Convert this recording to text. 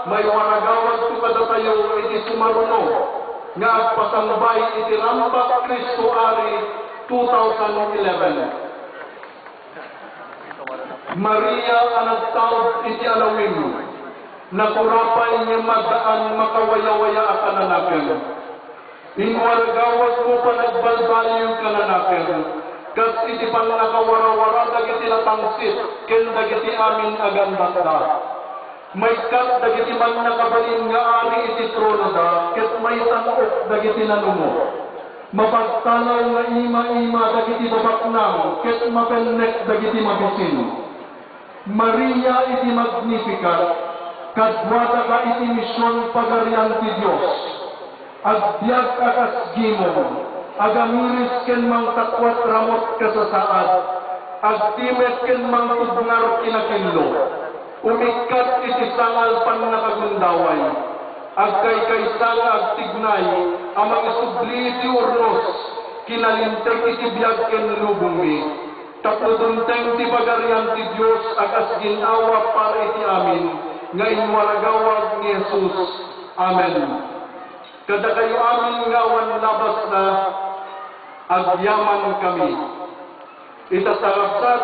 may waragawag ko kada tayo iti sumaruno, nga agpasambay iti rambak Kristo Ari 2011. Maria anagtaod iti alawin, nakurapay niya magdaan makawaya-waya at kananaken. Inwaragawag mo panagbalbalyo kananaken, kas iti panakawara-wara dagiti natangsit, ken dagiti amin agandanda. May kat dagiti man nakabalin nga ari iti trono da, ket may tanok dagiti nanumo. Mapagtanaw nga ima-ima dagiti babaknang, ket mapennek dagiti mabisin. Maria iti Magnificat, kadwada ka iti misyon pagarian ti Dios. Agbiag akas gimon, agamiris ken mang takwat ramot kasasaad, agtimet ken mang tudngar kinakillo. Umikat iti sangal pan nakagundaway, agkay-kaysan agtignay, amang isubli iti urnos, kinalinteg iti biag ken lubungi. Tapudunteng ti pagarian ti Dios akas ginawa para iti amin, nga inwaragawag ni Jesus. Amen. Kada kayo amin nga wan labas na, agyaman kami. Itasarapsat